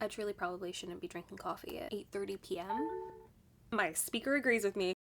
I truly probably shouldn't be drinking coffee at 8:30 p.m. My speaker agrees with me.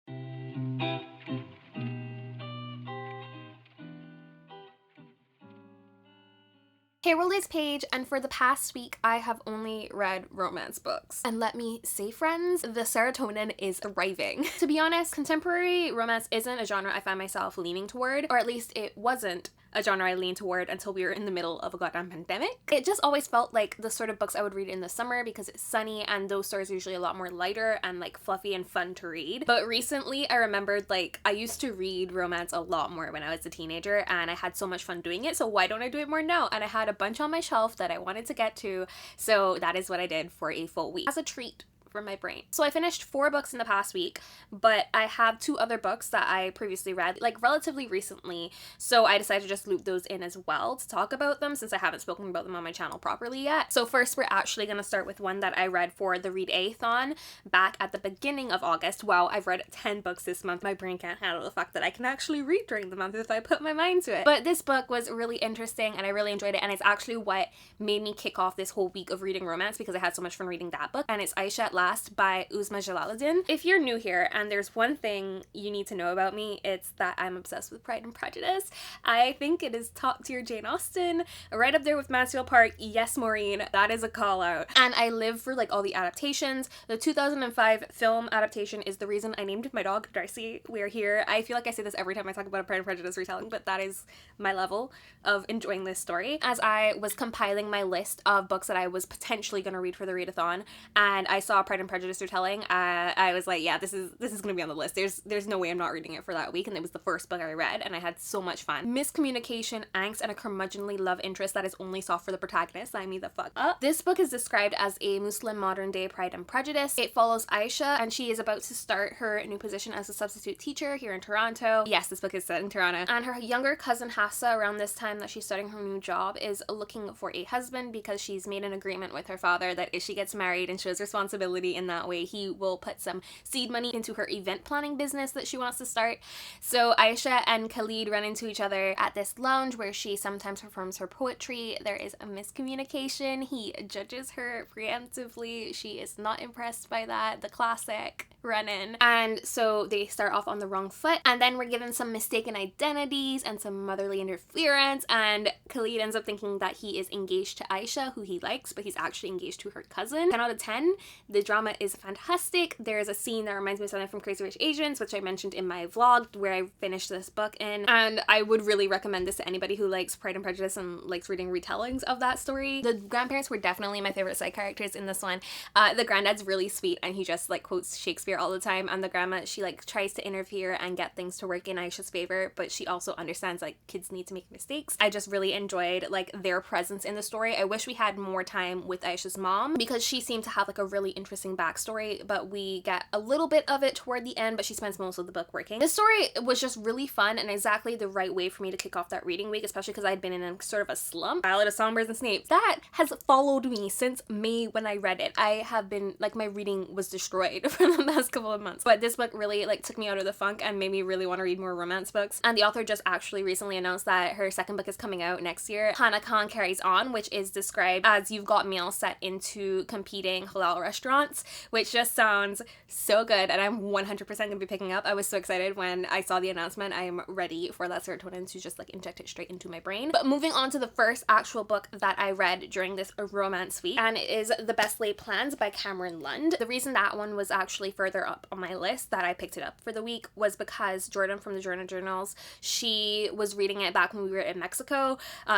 Hey, World is Paige, and for the past week, I have only read romance books. And let me say, friends, the serotonin is thriving. To be honest, contemporary romance isn't a genre I find myself leaning toward, or at least it wasn't a genre I leaned toward until we were in the middle of a goddamn pandemic. It just always felt like the sort of books I would read in the summer because it's sunny and those stories are usually a lot more lighter and like fluffy and fun to read. But recently I remembered like I used to read romance a lot more when I was a teenager and I had so much fun doing it, so why don't I do it more now? And I had a bunch on my shelf that I wanted to get to, so that is what I did for a full week as a treat for my brain. So I finished 4 books in the past week, but I have 2 other books that I previously read like relatively recently, so I decided to just loop those in as well to talk about them since I haven't spoken about them on my channel properly yet. So first we're actually going to start with one that I read for the Read-A-thon back at the beginning of August. Wow, I've read 10 books this month. My brain can't handle the fact that I can actually read during the month if I put my mind to it. But this book was really interesting and I really enjoyed it, and it's actually what made me kick off this whole week of reading romance because I had so much fun reading that book, and it's Eyeshadlast by Uzma Jalaluddin. If you're new here and there's one thing you need to know about me, it's that I'm obsessed with Pride and Prejudice. I think it is top tier Jane Austen, right up there with Mansfield Park. Yes, Maureen, that is a call out. And I live for like all the adaptations. The 2005 film adaptation is the reason I named my dog Darcy. We're here. I feel like I say this every time I talk about a Pride and Prejudice retelling, but that is my level of enjoying this story. As I was compiling my list of books that I was potentially going to read for the readathon, and I saw Pride and Prejudice retelling, I was like, yeah, this is gonna be on the list. There's no way I'm not reading it for that week, and it was the first book I read, and I had so much fun. Miscommunication, angst, and a curmudgeonly love interest that is only soft for the protagonist. Sign me the fuck up. This book is described as a Muslim modern day Pride and Prejudice. It follows Aisha, and she is about to start her new position as a substitute teacher here in Toronto. Yes, this book is set in Toronto. And her younger cousin Hafsa, around this time that she's starting her new job, is looking for a husband because she's made an agreement with her father that if she gets married and shows responsibility in that way, he will put some seed money into her event planning business that she wants to start. So Aisha and Khalid run into each other at this lounge where she sometimes performs her poetry. There is a miscommunication. He judges her preemptively. She is not impressed by that. The classic run-in. And so they start off on the wrong foot, and then we're given some mistaken identities and some motherly interference, and Khalid ends up thinking that he is engaged to Aisha, who he likes, but he's actually engaged to her cousin. 10 out of 10. The drama is fantastic. There's a scene that reminds me of something from Crazy Rich Asians, which I mentioned in my vlog where I finished this book in, and I would really recommend this to anybody who likes Pride and Prejudice and likes reading retellings of that story. The grandparents were definitely my favorite side characters in this one. The granddad's really sweet and he just like quotes Shakespeare all the time, and the grandma, she like tries to interfere and get things to work in Aisha's favor, but she also understands like kids need to make mistakes. I just really enjoyed like their presence in the story. I wish we had more time with Aisha's mom because she seemed to have like a really interesting backstory, but we get a little bit of it toward the end, but she spends most of the book working. This story was just really fun and exactly the right way for me to kick off that reading week, especially because I'd been in a sort of a slump. Ballad of Songbirds and Snakes, that has followed me since May when I read it. I have been like, my reading was destroyed for the past couple of months, but this book really like took me out of the funk and made me really want to read more romance books. And the author just actually recently announced that her second book is coming out next year. Hannah Khan Carries On, which is described as you've got meals set into competing halal restaurants, which just sounds so good, and I'm 100% gonna be picking up. I was so excited when I saw the announcement. I am ready for that serotonin to just like inject it straight into my brain. But moving on to the first actual book that I read during this romance week, and it is The Best Laid Plans by Cameron Lund. The reason that one was actually further up on my list that I picked it up for the week was because Jordan from the Jordan Journals, she was reading it back when we were in Mexico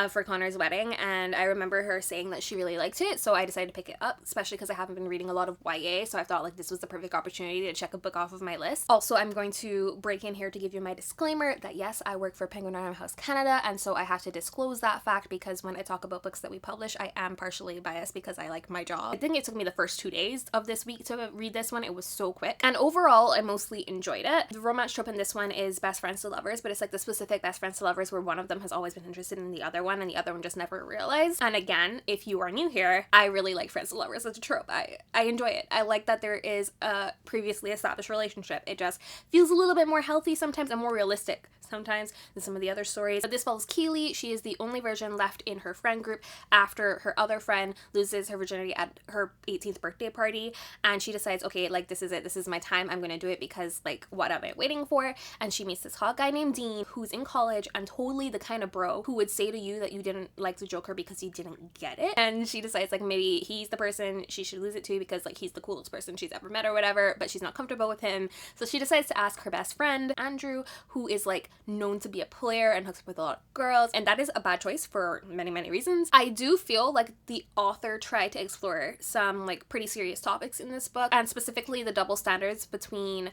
for Connor's wedding, and I remember her saying that she really liked it, so I decided to pick it up, especially because I haven't been reading a lot of YA, so I thought like this was the perfect opportunity to check a book off of my list. Also, I'm going to break in here to give you my disclaimer that yes, I work for Penguin Random House Canada, and so I have to disclose that fact because when I talk about books that we publish, I am partially biased because I like my job. I think it took me the first 2 days of this week to read this one. It was so quick. And overall, I mostly enjoyed it. The romance trope in this one is best friends to lovers, but it's like the specific best friends to lovers where one of them has always been interested in the other one and the other one just never realized. And again, if you are new here, I really like friends to lovers as a trope. I enjoy it. I like that there is a previously established relationship. It just feels a little bit more healthy sometimes and more realistic sometimes than some of the other stories. But this follows Keely. She is the only virgin left in her friend group after her other friend loses her virginity at her 18th birthday party, and she decides, okay, like this is it, this is my time, I'm gonna do it because like what am I waiting for? And she meets this hot guy named Dean who's in college and totally the kind of bro who would say to you that you didn't like the Joker because you didn't get it, and she decides like maybe he's the person she should lose it to because like he's the coolest person she's ever met or whatever, but she's not comfortable with him. So she decides to ask her best friend Andrew, who is like known to be a player and hooks up with a lot of girls, and that is a bad choice for many reasons. I do feel like the author tried to explore some like pretty serious topics in this book, and specifically the double standards between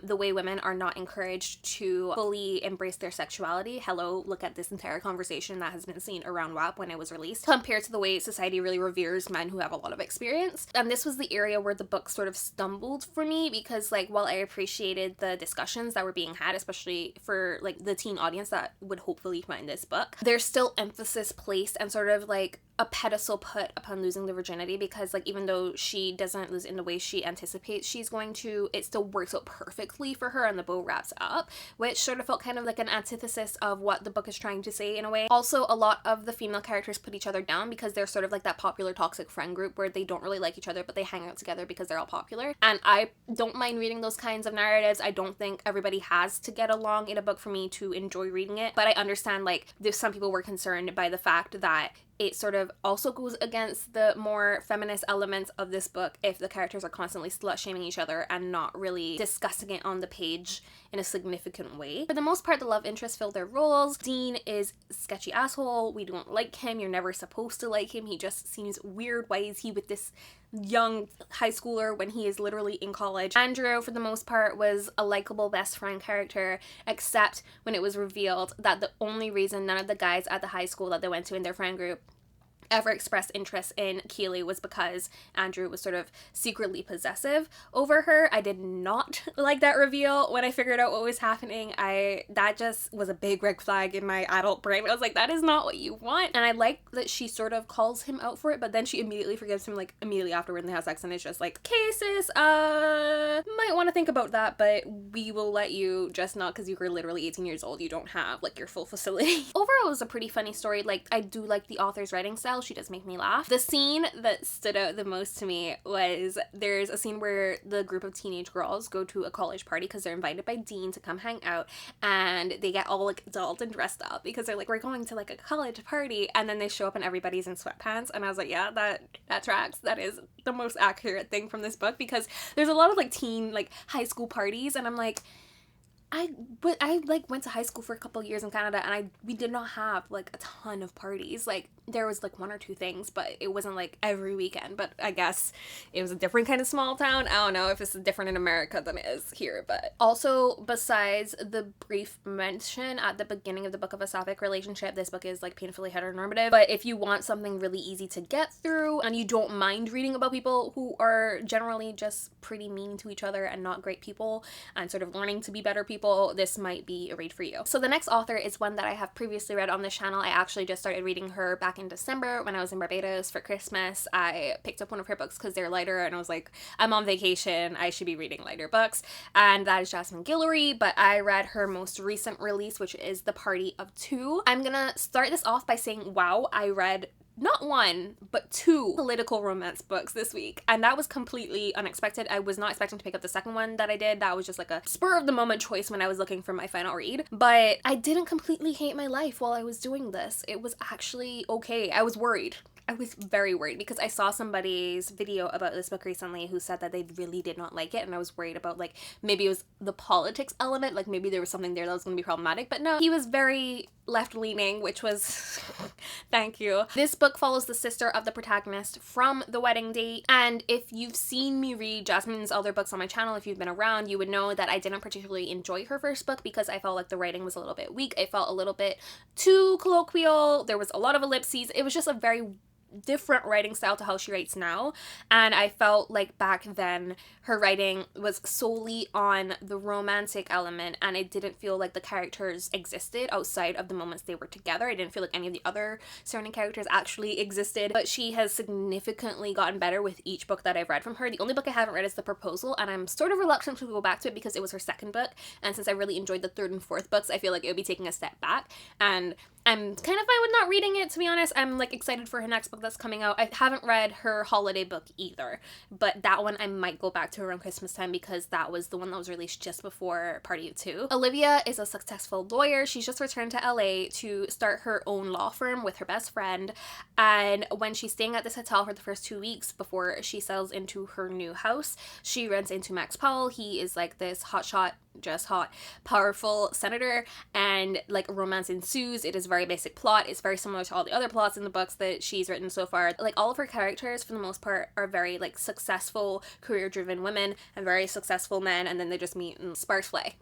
the way women are not encouraged to fully embrace their sexuality. Hello, look at this entire conversation that has been seen around WAP when it was released, compared to the way society really reveres men who have a lot of experience. And this was the area where the book sort of stumbled for me, because like while I appreciated the discussions that were being had, especially for like the teen audience that would hopefully find this book, there's still emphasis placed and sort of like a pedestal put upon losing the virginity, because like even though she doesn't lose in the way she anticipates she's going to, it still works out perfectly for her and the bow wraps up, which sort of felt kind of like an antithesis of what the book is trying to say in a way. Also, a lot of the female characters put each other down because they're sort of like that popular toxic friend group where they don't really like each other but they hang out together because they're all popular, and I don't mind reading those kinds of narratives. I don't think everybody has to get along in a book for me to enjoy reading it, but I understand like there's some people were concerned by the fact that it sort of also goes against the more feminist elements of this book if the characters are constantly slut-shaming each other and not really discussing it on the page in a significant way. For the most part, the love interests fill their roles. Dean is a sketchy asshole. We don't like him. You're never supposed to like him. He just seems weird. Why is he with this young high schooler when he is literally in college? Andrew, for the most part, was a likable best friend character, except when it was revealed that the only reason none of the guys at the high school that they went to in their friend group ever expressed interest in Keely was because Andrew was sort of secretly possessive over her. I did not like that reveal when I figured out what was happening. That just was a big red flag in my adult brain. I was like, that is not what you want. And I like that she sort of calls him out for it, but then she immediately forgives him like immediately afterward and they have sex, and it's just like, okay sis, might want to think about that, but we will let you, just not because you were literally 18 years old. You don't have like your full facility. Overall, it was a pretty funny story. Like, I do like the author's writing style. She does make me laugh. The scene that stood out the most to me was there's a scene where the group of teenage girls go to a college party because they're invited by Dean to come hang out, and they get all like adult and dressed up because they're like, we're going to like a college party, and then they show up and everybody's in sweatpants, and I was like, yeah, that tracks. That is the most accurate thing from this book, because there's a lot of like teen, like high school parties, and I'm like, I like went to high school for a couple of years in Canada, and we did not have like a ton of parties. Like there was like one or two things, but it wasn't like every weekend. But I guess it was a different kind of small town. I don't know if it's different in America than it is here. But also, besides the brief mention at the beginning of the book of a sapphic relationship, this book is like painfully heteronormative. But if you want something really easy to get through and you don't mind reading about people who are generally just pretty mean to each other and not great people and sort of learning to be better people, this might be a read for you. So the next author is one that I have previously read on this channel. I actually just started reading her back in December when I was in Barbados for Christmas. I picked up one of her books because they're lighter, and I was like, I'm on vacation, I should be reading lighter books, and that is Jasmine Guillory. But I read her most recent release, which is The Party of Two. I'm gonna start this off by saying, wow, I read not one, but two political romance books this week, and that was completely unexpected. I was not expecting to pick up the second one that I did. That was just like a spur of the moment choice when I was looking for my final read, but I didn't completely hate my life while I was doing this. It was actually okay. I was worried. I was very worried because I saw somebody's video about this book recently who said that they really did not like it, and I was worried about like maybe it was the politics element, like maybe there was something there that was going to be problematic, but no, he was very left-leaning, which was thank you. This book follows the sister of the protagonist from the wedding date, and if you've seen me read Jasmine's other books on my channel, if you've been around, you would know that I didn't particularly enjoy her first book because I felt like the writing was a little bit weak. It felt a little bit too colloquial. There was a lot of ellipses. It was just a very different writing style to how she writes now, and I felt like back then her writing was solely on the romantic element, and it didn't feel like the characters existed outside of the moments they were together. I didn't feel like any of the other surrounding characters actually existed, but she has significantly gotten better with each book that I've read from her. The only book I haven't read is The Proposal, and I'm sort of reluctant to go back to it because it was her second book, and since I really enjoyed the third and fourth books, I feel like it would be taking a step back, and I'm kind of fine with not reading it, to be honest. I'm like excited for her next book that's coming out. I haven't read her holiday book either, but that one I might go back to around Christmas time because that was the one that was released just before Party of Two. Olivia is a successful lawyer. She's just returned to LA to start her own law firm with her best friend, and when she's staying at this hotel for the first 2 weeks before she settles into her new house, she runs into Max Powell. He is like this hotshot, just hot, powerful senator, and like romance ensues. It is a very basic plot. It's very similar to all the other plots in the books that she's written so far. Like all of her characters for the most part are very like successful, career driven women and very successful men, and then they just meet and sparks fly.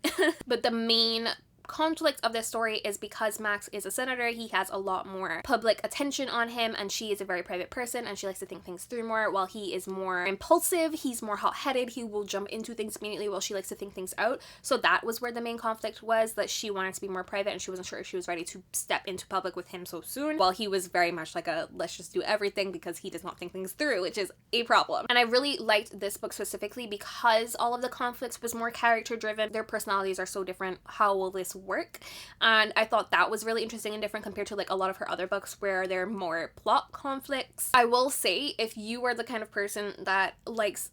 But the main conflict of this story is because Max is a senator, he has a lot more public attention on him, and she is a very private person and she likes to think things through more, while he is more impulsive, he's more hot-headed, he will jump into things immediately while she likes to think things out. So that was where the main conflict was, that she wanted to be more private and she wasn't sure if she was ready to step into public with him so soon, while he was very much like a let's just do everything because he does not think things through, which is a problem. And I really liked this book specifically because all of the conflicts was more character driven. Their personalities are so different. How will this work? And I thought that was really interesting and different compared to like a lot of her other books where they're more plot conflicts. I will say, if you are the kind of person that likes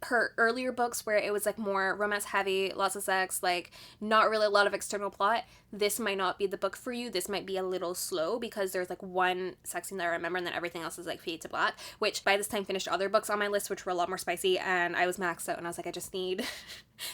her earlier books where it was like more romance heavy, lots of sex, like not really a lot of external plot, this might not be the book for you. This might be a little slow because there's like one sex scene that I remember and then everything else is like fade to black, which by this time finished other books on my list which were a lot more spicy, and I was maxed out and I was like, I just need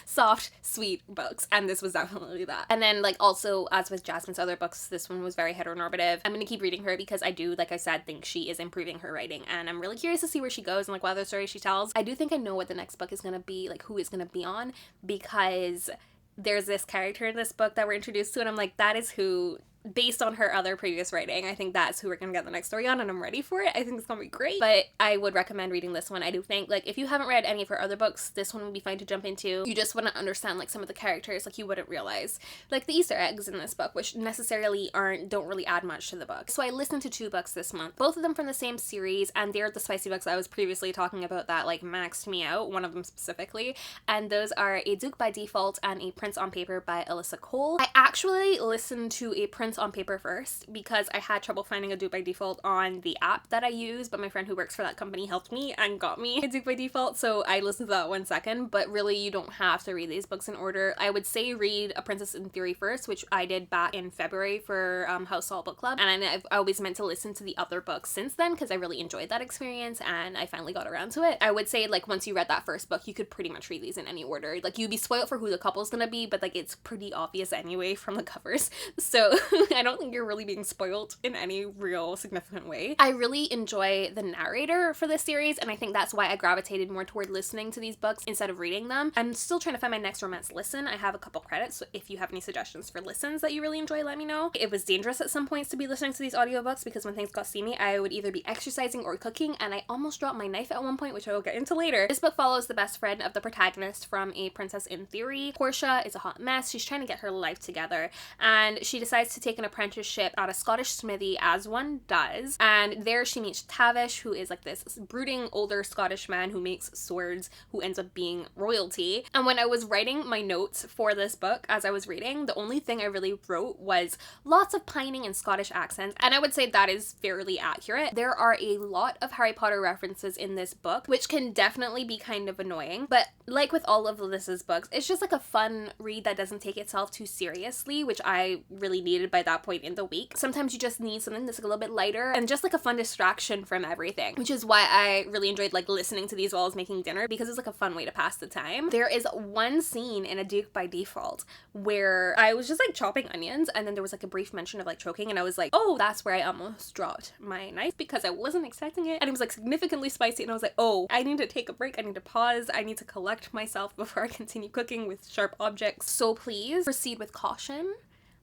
soft, sweet books, and this was definitely that. And then like also, as with Jasmine's other books, this one was very heteronormative. I'm gonna keep reading her because I do, like I said, think she is improving her writing, and I'm really curious to see where she goes and like what other stories she tells. I do think I know what the next book is gonna be, like who it's gonna be on, because there's this character in this book that we're introduced to and I'm like, that is who, based on her other previous writing, I think that's who we're gonna get the next story on, and I'm ready for it. I think it's gonna be great. But I would recommend reading this one. I do think, like, if you haven't read any of her other books, this one would be fine to jump into. You just want to understand, like, some of the characters, like, you wouldn't realize. Like, the Easter eggs in this book, which necessarily don't really add much to the book. So I listened to 2 books this month, both of them from the same series, and they're the spicy books I was previously talking about that, like, maxed me out, one of them specifically, and those are A Duke by Default and A Prince on Paper by Alyssa Cole. I actually listened to A Prince on Paper first because I had trouble finding A Duke by Default on the app that I use, but my friend who works for that company helped me and got me A Duke by Default, so I listened to that one second. But really, you don't have to read these books in order. I would say read A Princess in Theory first, which I did back in February for House Salt Book Club, and I've always meant to listen to the other books since then because I really enjoyed that experience and I finally got around to it. I would say, like, once you read that first book, you could pretty much read these in any order. Like, you'd be spoiled for who the couple's gonna be, but like it's pretty obvious anyway from the covers, so I don't think you're really being spoiled in any real significant way. I really enjoy the narrator for this series, and I think that's why I gravitated more toward listening to these books instead of reading them. I'm still trying to find my next romance listen. I have a couple credits, so if you have any suggestions for listens that you really enjoy, let me know. It was dangerous at some points to be listening to these audiobooks because when things got steamy, I would either be exercising or cooking, and I almost dropped my knife at one point, which I will get into later. This book follows the best friend of the protagonist from A Princess in Theory. Portia is a hot mess. She's trying to get her life together, and she decides to take an apprenticeship at a Scottish smithy, as one does, and there she meets Tavish, who is like this brooding older Scottish man who makes swords, who ends up being royalty. And when I was writing my notes for this book as I was reading, the only thing I really wrote was lots of pining and Scottish accents, and I would say that is fairly accurate. There are a lot of Harry Potter references in this book, which can definitely be kind of annoying, but like with all of Alyssa's books, it's just like a fun read that doesn't take itself too seriously, which I really needed by that point in the week. Sometimes you just need something that's like a little bit lighter and just like a fun distraction from everything, which is why I really enjoyed like listening to these while I was making dinner, because it's like a fun way to pass the time. There is one scene in A Duke by Default where I was just like chopping onions, and then there was like a brief mention of like choking, and I was like, oh, that's where I almost dropped my knife because I wasn't expecting it, and it was like significantly spicy, and I was like, oh, I need to take a break, I need to pause, I need to collect myself before I continue cooking with sharp objects. So please proceed with caution.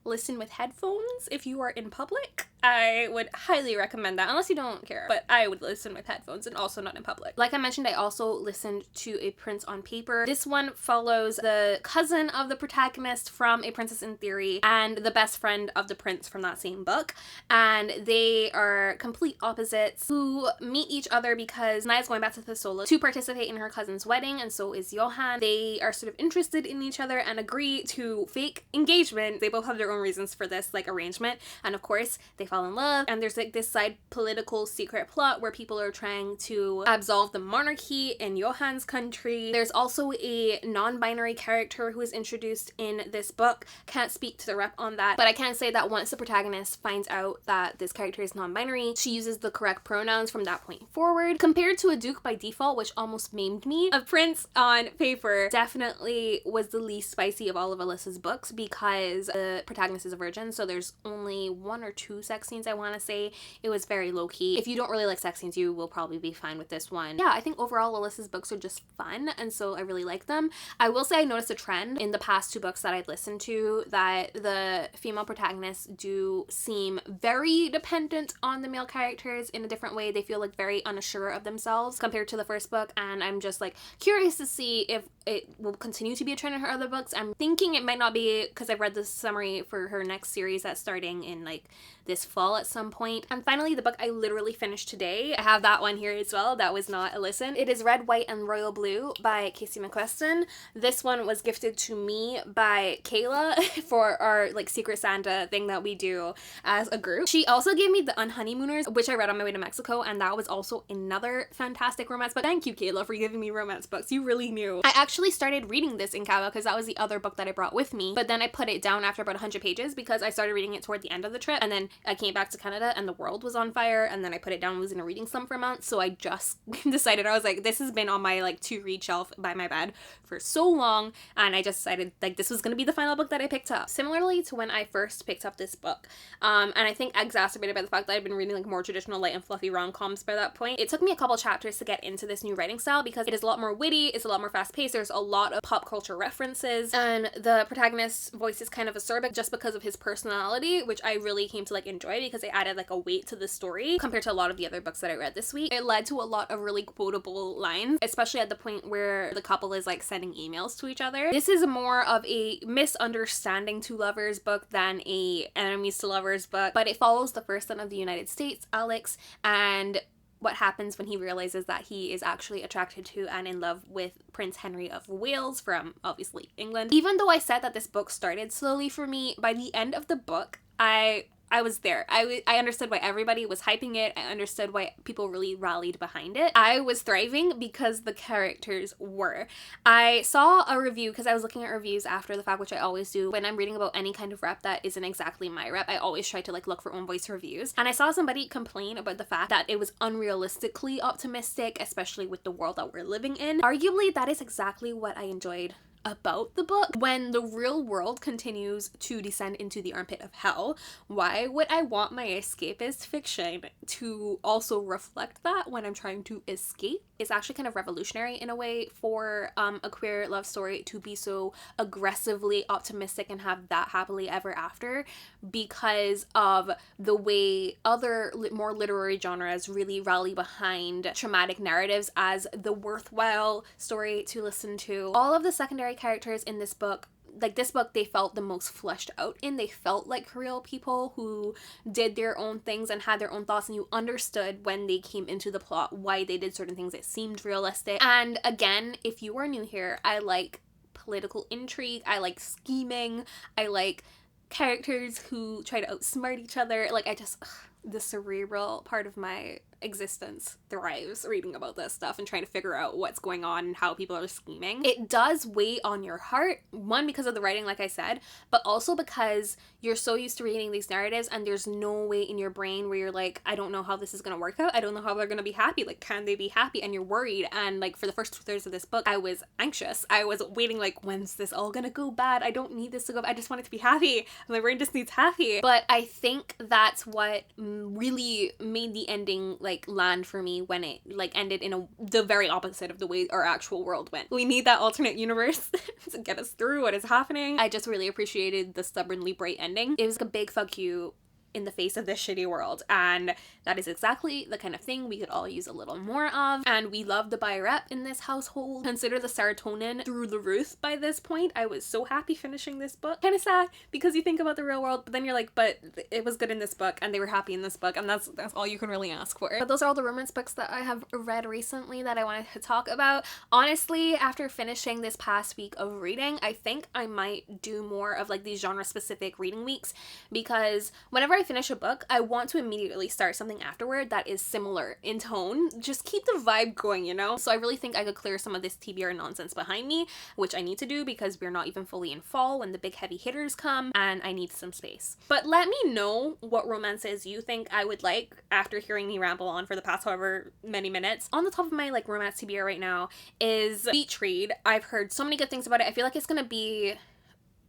Listen with headphones if you are in public. I would highly recommend that, unless you don't care, but I would listen with headphones and also not in public. Like I mentioned, I also listened to A Prince on Paper. This one follows the cousin of the protagonist from A Princess in Theory and the best friend of the prince from that same book, and they are complete opposites who meet each other because Naya's going back to Thessola to participate in her cousin's wedding, and so is Johann. They are sort of interested in each other and agree to fake engagement. They both have their own reasons for this like arrangement, and of course they fall in love, and there's like this side political secret plot where people are trying to absolve the monarchy in Johann's country. There's also a non-binary character who is introduced in this book. Can't speak to the rep on that, but I can say that once the protagonist finds out that this character is non-binary, she uses the correct pronouns from that point forward. Compared to A Duke by Default, which almost maimed me, A Prince on Paper definitely was the least spicy of all of Alyssa's books because the protagonist is a virgin, so there's only 1 or 2 sex scenes, I want to say. It was very low-key. If you don't really like sex scenes, you will probably be fine with this one. Yeah, I think overall Alyssa's books are just fun, and so I really like them. I will say I noticed a trend in the past 2 books that I'd listened to that the female protagonists do seem very dependent on the male characters in a different way. They feel like very unsure of themselves compared to the first book, and I'm just like curious to see if it will continue to be a trend in her other books. I'm thinking it might not be because I've read the summary for her next series that's starting in like this fall at some point. And finally, the book I literally finished today. I have that one here as well. That was not a listen. It is Red, White, and Royal Blue by Casey McQuestion. This one was gifted to me by Kayla for our like Secret Santa thing that we do as a group. She also gave me The Unhoneymooners, which I read on my way to Mexico, and that was also another fantastic romance book. Thank you, Kayla, for giving me romance books. You really knew. I actually started reading this in Cabo because that was the other book that I brought with me, but then I put it down after about 100 pages because I started reading it toward the end of the trip, and then I came back to Canada and the world was on fire, and then I put it down and was in a reading slump for a month, so I just decided, I was like, this has been on my like to read shelf by my bed for so long, and I just decided like this was gonna be the final book that I picked up. Similarly to when I first picked up this book, and I think exacerbated by the fact that I'd been reading like more traditional light and fluffy rom-coms by that point, it took me a couple chapters to get into this new writing style because it is a lot more witty, it's a lot more fast-paced, there's a lot of pop culture references, and the protagonist's voice is kind of acerbic just because of his personality, which I really came to like enjoy because it added like a weight to the story compared to a lot of the other books that I read this week. It led to a lot of really quotable lines, especially at the point where the couple is like sending emails to each other. This is more of a misunderstanding to lovers book than a enemies to lovers book, but it follows the first son of the United States, Alex, and what happens when he realizes that he is actually attracted to and in love with Prince Henry of Wales from obviously England. Even though I said that this book started slowly for me, by the end of the book, I was there. I understood why everybody was hyping it. I understood why people really rallied behind it. I was thriving because the characters were. I saw a review because I was looking at reviews after the fact, which I always do when I'm reading about any kind of rep that isn't exactly my rep. I always try to like look for own voice reviews. And I saw somebody complain about the fact that it was unrealistically optimistic, especially with the world that we're living in. Arguably, that is exactly what I enjoyed about the book. When the real world continues to descend into the armpit of hell, why would I want my escapist fiction to also reflect that when I'm trying to escape? It's actually kind of revolutionary in a way for a queer love story to be so aggressively optimistic and have that happily ever after, because of the way other more literary genres really rally behind traumatic narratives as the worthwhile story to listen to. All of the secondary characters in this book, like this book, they felt the most fleshed out in. They felt like real people who did their own things and had their own thoughts, and you understood when they came into the plot why they did certain things. It seemed realistic. And again, if you are new here, I like political intrigue, I like scheming, I like characters who try to outsmart each other. Like the cerebral part of my existence thrives reading about this stuff and trying to figure out what's going on and how people are scheming. It does weigh on your heart, one, because of the writing, like I said, but also because you're so used to reading these narratives and there's no way in your brain where you're like, I don't know how this is gonna work out, I don't know how they're gonna be happy, like can they be happy, and you're worried. And like for the first 2/3 of this book, I was anxious. I was waiting like, when's this all gonna go bad? I don't need this to go bad. I just want it to be happy. My brain just needs happy. But I think that's what really made the ending like land for me when it like ended in the very opposite of the way our actual world went. We need that alternate universe to get us through what is happening. I just really appreciated the stubbornly bright ending. It was a big fuck you in the face of this shitty world, and that is exactly the kind of thing we could all use a little more of. And we love the buy rep in this household. Consider the serotonin through the roof by this point. I was so happy finishing this book. Kind of sad because you think about the real world, but then you're like, but it was good in this book and they were happy in this book, and that's all you can really ask for. But those are all the romance books that I have read recently that I wanted to talk about. Honestly, after finishing this past week of reading, I think I might do more of like these genre specific reading weeks, because whenever I finish a book, I want to immediately start something afterward that is similar in tone. Just keep the vibe going, you know? So I really think I could clear some of this TBR nonsense behind me, which I need to do because we're not even fully in fall when the big heavy hitters come, and I need some space. But let me know what romances you think I would like after hearing me ramble on for the past however many minutes. On the top of my like romance TBR right now is Beach Read. I've heard so many good things about it. I feel like it's gonna be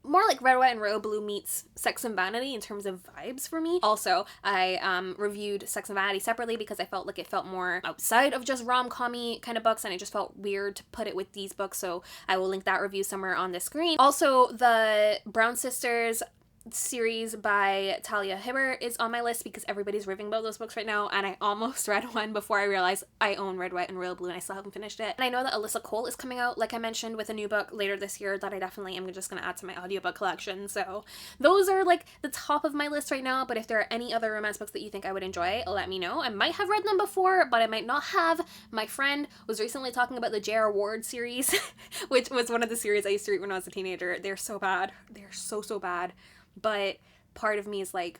more like Red, White, and Royal Blue meets Sex and Vanity in terms of vibes for me. Also, I reviewed Sex and Vanity separately because I felt like it felt more outside of just rom-com-y kind of books, and it just felt weird to put it with these books, so I will link that review somewhere on the screen. Also, the Brown Sisters series by Talia Hibbert is on my list because everybody's raving about those books right now, and I almost read one before I realized I own Red, White, and Royal Blue and I still haven't finished it. And I know that Alyssa Cole is coming out, like I mentioned, with a new book later this year that I definitely am just gonna add to my audiobook collection. So those are like the top of my list right now, but if there are any other romance books that you think I would enjoy, let me know. I might have read them before, but I might not have. My friend was recently talking about the J.R. Ward series, which was one of the series I used to read when I was a teenager. They're so bad. They're so bad. But part of me is like,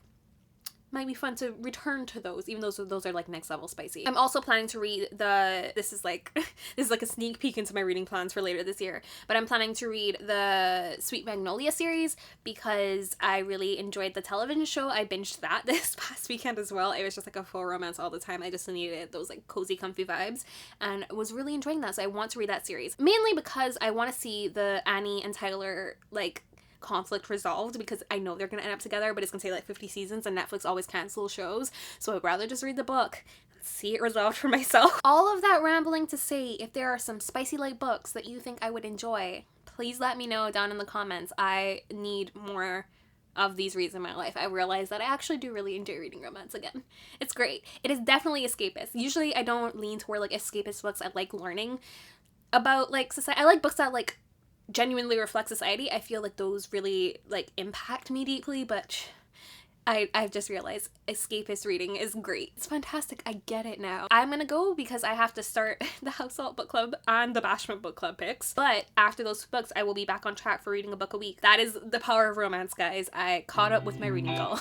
might be fun to return to those, even though those are like next level spicy. I'm also planning to read this is like a sneak peek into my reading plans for later this year, but I'm planning to read the Sweet Magnolia series because I really enjoyed the television show. I binged that this past weekend as well. It was just like a full romance all the time. I just needed those like cozy, comfy vibes and was really enjoying that. So I want to read that series, mainly because I want to see the Annie and Tyler like conflict resolved, because I know they're gonna end up together, but it's gonna take like 50 seasons and Netflix always cancels shows, so I'd rather just read the book and see it resolved for myself. All of that rambling to say, if there are some spicy light books that you think I would enjoy, please let me know down in the comments. I need more of these reads in my life. I realize that I actually do really enjoy reading romance again. It's great. It is definitely escapist. Usually I don't lean toward like escapist books. I like learning about like society. I like books that like genuinely reflect society. I feel like those really like impact me deeply, but I've just realized escapist reading is great. It's fantastic. I get it now. I'm gonna go because I have to start the House Salt Book Club and the Bashment Book Club picks, but after those books I will be back on track for reading a book a week. That is the power of romance, guys. I caught up with my reading goal.